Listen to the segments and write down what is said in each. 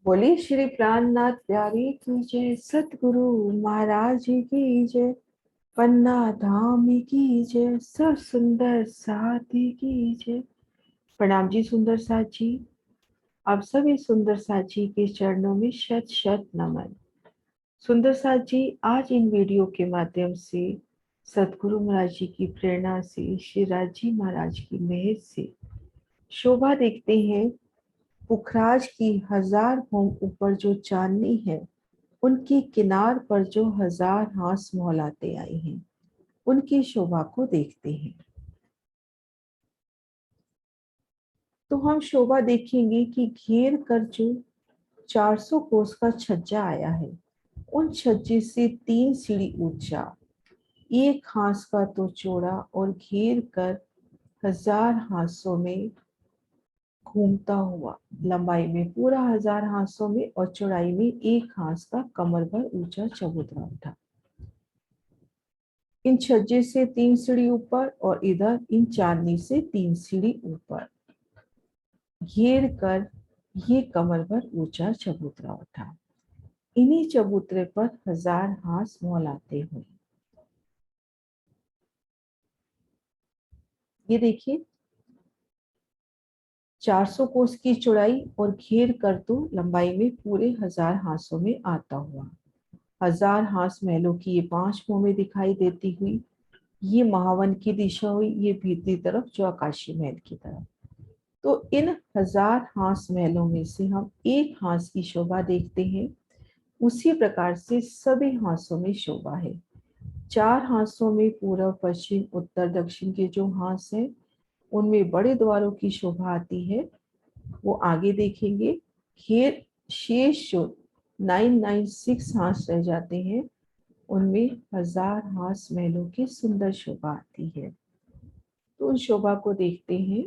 बोली श्री प्राणनाथ प्यारी की जय, सतगुरु महाराज जी की जय, पन्ना धाम की जय, सब सुंदर साथी की जय। प्रणाम जी सुंदर साथ जी। आप सभी सुंदर साथ जी के चरणों में शत शत नमन। सुंदर साथ जी, आज इन वीडियो के माध्यम से सतगुरु महाराज जी की प्रेरणा से, श्री राज जी महाराज की मेहर से शोभा देखते हैं। पुखराज की 1000 होम ऊपर जो चांदनी है, उनकी किनार पर जो 1000 हांस मोहलाते आए हैं, उनकी शोभा को देखते हैं। तो हम शोभा देखेंगे कि घेर कर जो 400 कोस का छज्जा आया है, उन छज्जे से 3 सीढ़ी ऊंचा, एक हांस का तो चौड़ा और घेर कर 1000 हांसों में घूमता हुआ, लंबाई में पूरा 1000 हांसों में और चौड़ाई में एक हांस का कमर भर ऊंचा चबूतरा उठा। इन छज्जे से 3 सीढ़ी ऊपर और इधर इन चांदनी से 3 सीढ़ी ऊपर घेर कर ये कमर भर ऊंचा चबूतरा उठा। इन्हीं चबूतरे पर 1000 हांस मोहलाते हुए। ये देखिए, 400 कोस की चौड़ाई और घेर कर तो लंबाई में पूरे 1000 हांसों में आता हुआ। 1000 हांस महलों की ये 5 भूमि दिखाई देती हुई। ये महावन की दिशा हुई, ये भीतरी तरफ जो आकाशी महल की तरफ। तो इन 1000 हांस महलों में से हम एक हांस की शोभा देखते हैं। उसी प्रकार से सभी हांसों में शोभा है। 4 हांसों में पूर्व पश्चिम उत्तर दक्षिण के जो हांस हैं, उनमें बड़े द्वारों की शोभा आती है, वो आगे देखेंगे। घेर शेष जो 996 हांस रह जाते हैं, उनमें 1000 हांस महलों की सुंदर शोभा आती है। तो उन शोभा को देखते हैं।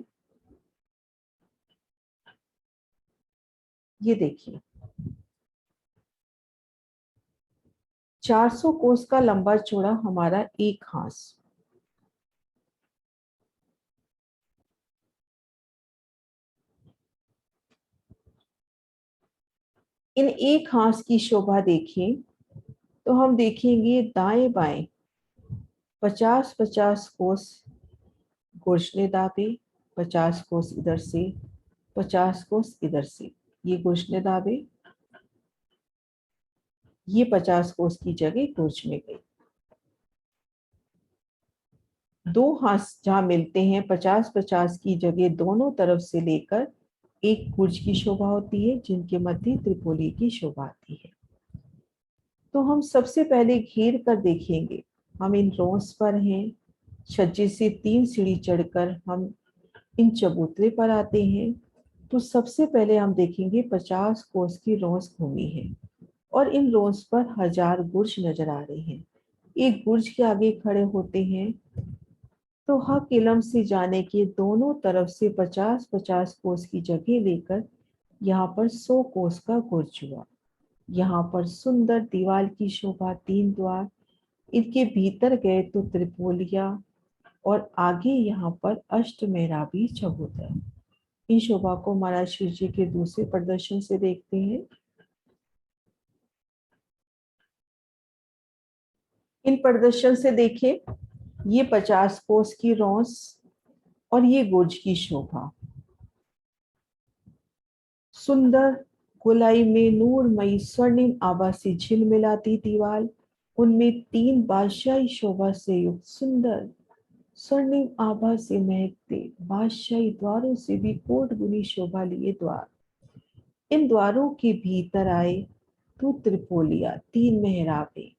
ये देखिए, 400 कोस का लंबा चौड़ा हमारा एक हांस। इन एक हांस की शोभा देखें तो हम देखेंगे दाएं बाएं 50-50 कोस गोशने दाबे, 50 कोस इधर से, 50 कोस इधर से। ये गोशने दाबे, ये 50 कोस की जगह गुर्ज में गई। दो हांस जहां मिलते हैं 50-50 की जगह दोनों तरफ से लेकर एक गुर्ज की शोभा होती है, जिनके मध्य त्रिपोली की शोभा आती है। तो हम सबसे पहले घेर कर देखेंगे। हम इन रोंस पर हैं। छज्जे से 3 सीढ़ी चढ़कर हम इन चबूतरे पर आते हैं। तो सबसे पहले हम देखेंगे 50 कोस की रोंस घूमी है और इन रोंस पर 1000 गुर्ज नजर आ रहे हैं। एक गुर्ज के आगे खड़े होते हैं तो हक इलम से जाने के दोनों तरफ से 50-50 कोस की जगह लेकर यहाँ पर 100 कोस का गुर्ज हुआ। यहाँ पर सुंदर दीवार की शोभा, 3 द्वार, इनके भीतर गए तो त्रिपोलिया और आगे यहाँ पर अष्ट मेहराबी चबूतरा। इन शोभा को महाराज शिव जी के दूसरे प्रदर्शन से देखते हैं। इन प्रदर्शन से देखें, ये 50 कोस की रोंस और ये गुर्ज की शोभा। सुंदर गोलाई में नूरमयी स्वर्णिम आभा से झिलमिलाती दीवार, उनमें 3 बादशाही शोभा से युक्त सुंदर स्वर्णिम आभा से महकते बादशाही द्वारों से भी कोट गुनी शोभा लिए द्वार। इन द्वारों के भीतर आए तो त्रिपोलिया, 3 मेहराबें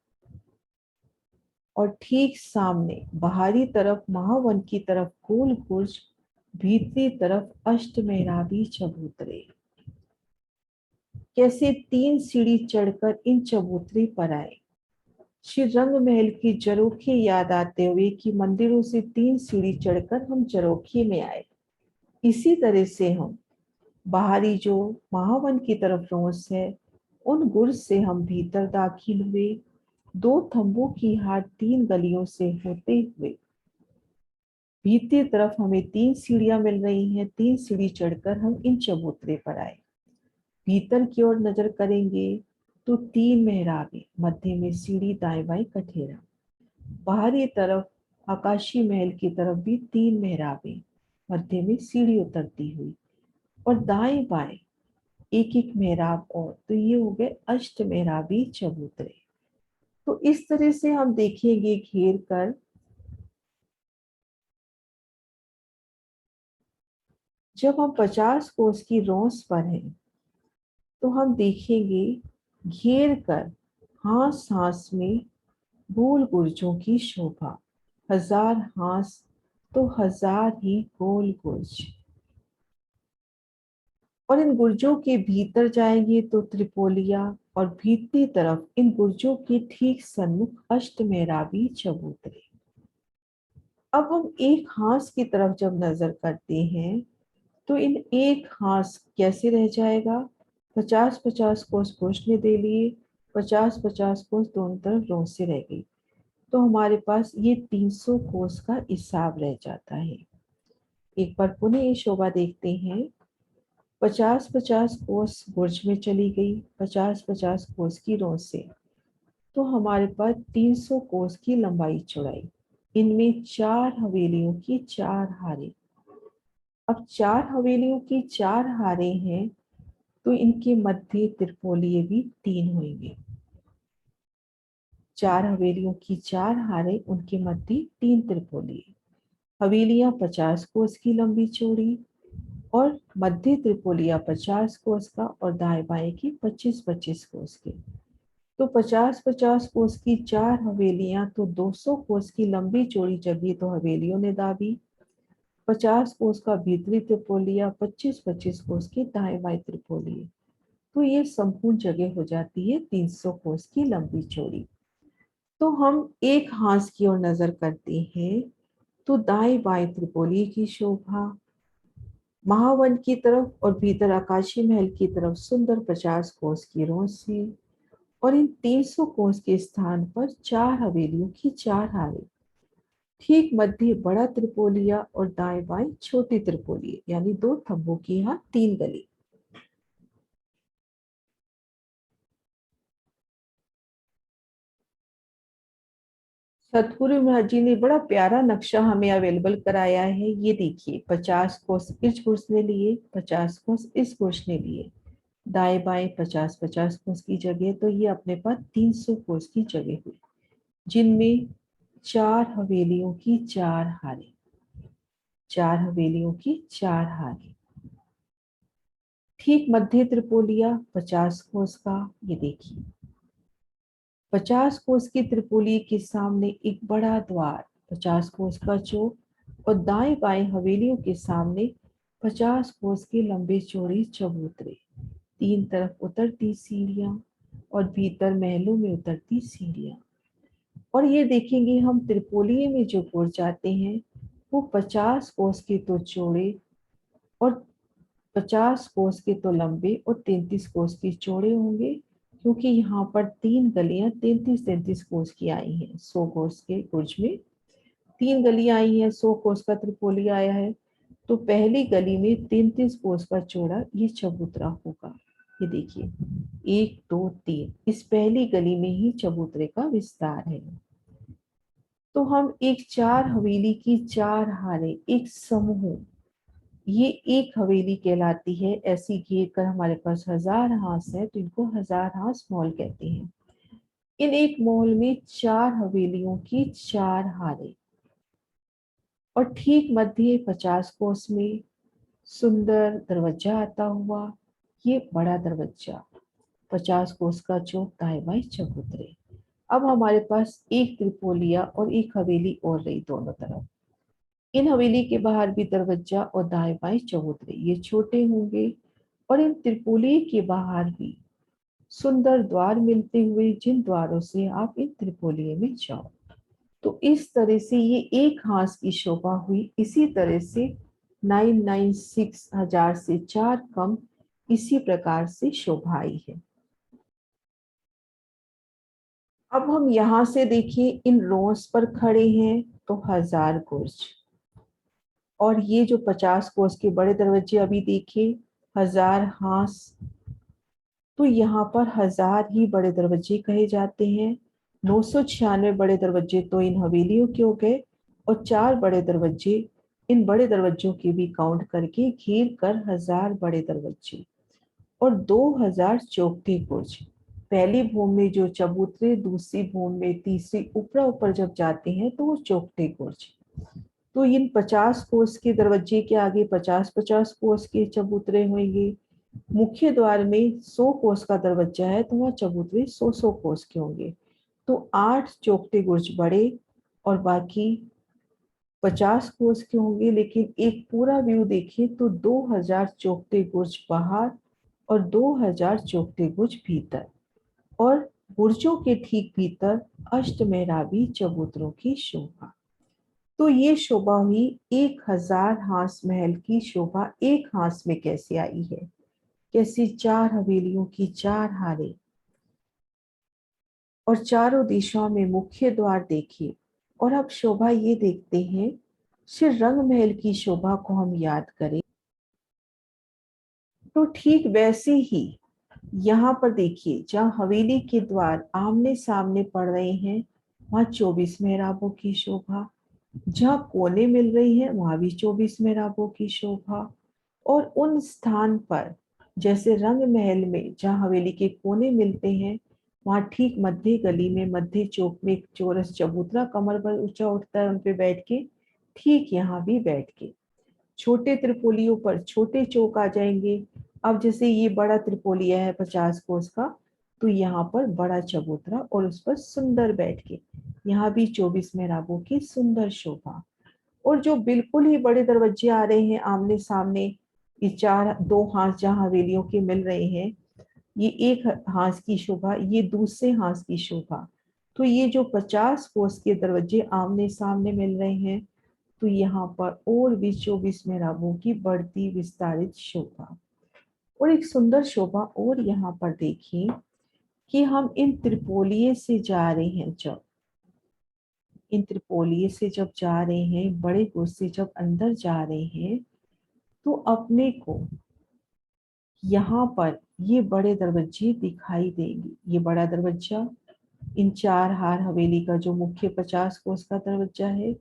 और ठीक सामने बाहरी तरफ महावन की तरफ गोल गुर्ज, भीतरी तरफ अष्ट मेहराबी चबूतरे। कैसे 3 सीढ़ी चढ़कर इन चबूतरे पर आए। श्री रंग महल की जरोखे याद आते हुए कि मंदिरों से 3 सीढ़ी चढ़कर हम जरोखे में आए। इसी तरह से हम बाहरी जो महावन की तरफ रोंस है, उन गुर्ज से हम भीतर दाखिल हुए। 2 थंबों की हाट 3 गलियों से होते हुए भीतरी तरफ हमें 3 सीढ़ियां मिल रही हैं। 3 सीढ़ी चढ़कर हम इन चबूतरे पर आए। भीतर की ओर नजर करेंगे तो 3 मेहराबे, मध्य में सीढ़ी, दाएं बाएं कठेरा। बाहरी तरफ आकाशी महल की तरफ भी 3 मेहराबे, मध्य में सीढ़ी उतरती हुई, और दाएं बाएं एक एक मेहराब और, तो ये हो गए अष्ट मेहराबी चबूतरे। तो इस तरह से हम देखेंगे घेर कर। जब हम 50 कोस की रोंस पर हैं तो हम देखेंगे घेर कर हास हास में गोल गुर्जों की शोभा। 1000 हास तो 1000 ही गोल गुर्ज। और इन गुर्जों के भीतर जाएंगे तो त्रिपोलिया, और भीतरी तरफ इन गुर्जों के ठीक सन्मुख अष्ट मेहराबी चबूतरे। अब हम एक हास की तरफ जब नजर करते हैं तो इन एक हास कैसे रह जाएगा? 50-50 कोस पुरुष ने दे लिए, 50-50 कोस दोनों तरफ रों से रह गई, तो हमारे पास ये 300 कोस का हिसाब रह जाता है। एक बार पुनः ये शोभा देखते हैं। 50-50 कोस बुर्ज में चली गई, 50-50 कोस की रों से, तो हमारे पास 300 कोस की लंबाई चौड़ाई। इनमें 4 हवेलियों की 4 हारें। अब 4 हवेलियों की 4 हारें हैं तो इनके मध्य त्रिपोलिये भी 3 होंगे। 4 हवेलियों की 4 हारें, उनके मध्य 3 त्रिपोलिये। हवेलियां 50 कोस की लंबी चौड़ी, और मध्य त्रिपोलिया 50 कोस का, और दाएं बाएं की 25-25 कोस के। तो 50-50 कोस की 4 हवेलियां तो 200 कोस की लंबी चौड़ी जगह तो हवेलियों ने दाबी। 50 कोस का भीतरी त्रिपोलिया, 25-25 कोस की दाएं बाएं त्रिपोलिये, तो ये संपूर्ण जगह हो जाती है 300 कोस की लंबी चौड़ी। तो हम एक हांस की ओर नजर करते हैं तो दाएं बाएं त्रिपोली की शोभा, महावन की तरफ और भीतर आकाशी महल की तरफ सुंदर 50 कोस की रोंसी, और इन 300 कोस के स्थान पर 4 हवेलियों की 4 हारें। ठीक मध्य बड़ा त्रिपोलिया और दाएं बाएं छोटी त्रिपोली, यानी 2 थंबों की यहाँ 3 गली। सतगुरु महाराज जी ने बड़ा प्यारा नक्शा हमें अवेलेबल कराया है। ये देखिए, 50 कोस इस कोर्स ने लिए, 50 कोस इस कोर्स ने लिए, दाएं बाएं 50-50 कोस की जगह, तो ये अपने पास 300 कोस की जगह हुई, जिनमें 4 हवेलियों की 4 हारें। 4 हवेलियों की 4 हारें। ठीक मध्य त्रिपोलिया 50 कोस का, ये देखिए 50 कोस की त्रिपोली के सामने एक बड़ा द्वार, 50 कोस का चौक, और दाएं बाएं हवेलियों के सामने 50 कोस की लंबे चौड़ी चबूतरे, 3 तरफ उतरती सीढ़ियां, और भीतर महलों में उतरती सीढ़ियां। और ये देखेंगे हम त्रिपोलिये में जो पुर जाते हैं वो 50 कोस के तो चौड़े, और 50 कोस के तो लंबे, और 33 कोस के चौड़े होंगे, क्योंकि यहाँ पर 3 गलियां 33-33 कोस की आई हैं। 100 कोस के बुर्ज में 3 गलियां आई हैं, 100 कोस का त्रिपोली आया है, तो पहली गली में 33 कोस का चौड़ा ये चबूतरा होगा। ये देखिए 1 2 3, इस पहली गली में ही चबूतरे का विस्तार है। तो हम एक 4 हवेली की 4 हारें, एक समूह, ये एक हवेली कहलाती है। ऐसी घेर कर हमारे पास 1000 हांस है, तो इनको 1000 हांस मॉल कहते हैं। इन एक मॉल में 4 हवेलियों की 4 हारें, और ठीक मध्य 50 कोस में सुंदर दरवाजा आता हुआ, ये बड़ा दरवाजा, 50 कोस का चौक, दाएं बाएं चबूतरे। अब हमारे पास एक त्रिपोलिया और एक हवेली और रही दोनों तरफ। इन हवेली के बाहर भी दरवाजा और दाएं बाएं चबूतरे, ये छोटे होंगे, और इन त्रिपोली के बाहर भी सुंदर द्वार मिलते हुए, जिन द्वारों से आप इन त्रिपोलिये में जाओ। तो इस तरह से ये एक हांस की शोभा हुई। इसी तरह से 996 हजार से 4 कम इसी प्रकार से शोभा आई है। अब हम यहाँ से देखिए, इन रोस पर खड़े हैं तो 1000 गुर्ज, और ये जो 50 कोस के बड़े दरवाजे अभी देखिए 1000 हांस, तो यहाँ पर 1000 ही बड़े दरवाजे कहे जाते हैं। 996 बड़े दरवाजे तो इन हवेलियों के हो गए, और 4 बड़े दरवाजे, इन बड़े दरवाजों की भी काउंट करके घेर कर 1000 बड़े दरवाजे, और 2000 चौखटे बुर्ज। पहली भूमि में जो चबूतरे, दूसरी भूमि में, तीसरी ऊपर ऊपर जब जाते हैं तो वो चौखटे बुर्ज। तो इन 50 कोस के दरवाजे के आगे 50-50 कोस के चबूतरे होंगे। मुख्य द्वार में 100 कोस का दरवाजा है तो वह चबूतरे 100-100 कोस के होंगे। तो 8 चौखटे बुर्ज बड़े और बाकी 50 कोस के होंगे। लेकिन एक पूरा व्यू देखें तो 2000 चौखटे बुर्ज बाहर और 2000 चौखटे बुर्ज भीतर, और बुर्जों के ठीक भीतर अष्टमेराबी चबूतरों की शोभा। तो ये शोभा हुई 1000 हांस महल की शोभा एक हांस में कैसे आई है। कैसी 4 हवेलियों की 4 हारें, और चारों दिशाओं में मुख्य द्वार देखिए। और अब शोभा ये देखते हैं, श्री रंग महल की शोभा को हम याद करें तो ठीक वैसे ही यहाँ पर देखिए, जहाँ हवेली के द्वार आमने सामने पड़ रहे हैं वहां 24 मेहराबों की शोभा, जहाँ कोने मिल रही है वहां भी 24 मेहराबों की शोभा, और उन स्थान पर जैसे रंग महल में जहाँ हवेली के कोने मिलते हैं वहां ठीक मध्य गली में मध्य चौक में एक चौरस चबूतरा कमर पर ऊंचा उठता है, उन पे बैठ के, ठीक यहाँ भी बैठ के छोटे त्रिपोलियों पर छोटे चौक आ जाएंगे। अब जैसे ये बड़ा त्रिपोलिया है 50 कोस का, तो यहाँ पर बड़ा चबूतरा और उस पर सुंदर बैठ के, यहाँ भी 24 मेहराबों की सुंदर शोभा। और जो बिल्कुल ही बड़े दरवाजे आ रहे हैं आमने सामने, ये 4 2 हांस जहाँ हवेलियों के मिल रहे हैं, ये एक हांस की शोभा, ये दूसरे हांस की शोभा। तो ये जो 50 कोस के दरवाजे आमने सामने मिल रहे हैं, तो यहाँ पर और भी 24 मेहराबों की बढ़ती विस्तारित शोभा। और एक सुंदर शोभा और यहाँ पर देखिए कि हम इन त्रिपोलिये से जा रहे हैं, जब इन त्रिपोलिये से जब जा रहे हैं, बड़े गुर से जब अंदर जा रहे हैं, तो अपने को यहाँ पर ये बड़े दरवाजे दिखाई देंगे। ये बड़ा दरवाजा, इन 4 हार हवेली का जो मुख्य 50 कोस का दरवाजा है,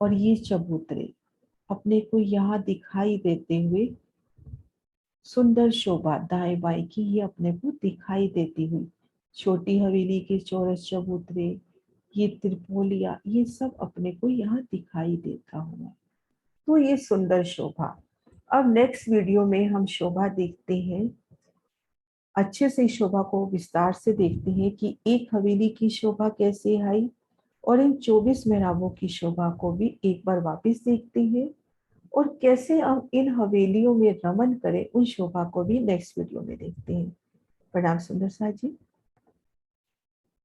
और ये चबूतरे अपने को यहाँ दिखाई देते हुए सुंदर शोभा दाएं बाएं की ये अपने को दिखाई देती हुई, छोटी हवेली के चौरस चबूतरे, ये त्रिपोलिया, ये सब अपने को यहाँ दिखाई देता हुआ। तो ये सुंदर शोभा। अब नेक्स्ट वीडियो में हम शोभा देखते हैं, अच्छे से शोभा को विस्तार से देखते हैं कि एक हवेली की शोभा कैसे आई, और इन 24 मेहराबों की शोभा को भी एक बार वापस देखते हैं, और कैसे हम इन हवेलियों में रमन करें उन शोभा को भी नेक्स्ट वीडियो में देखते हैं। प्रणाम सुंदर सा जी।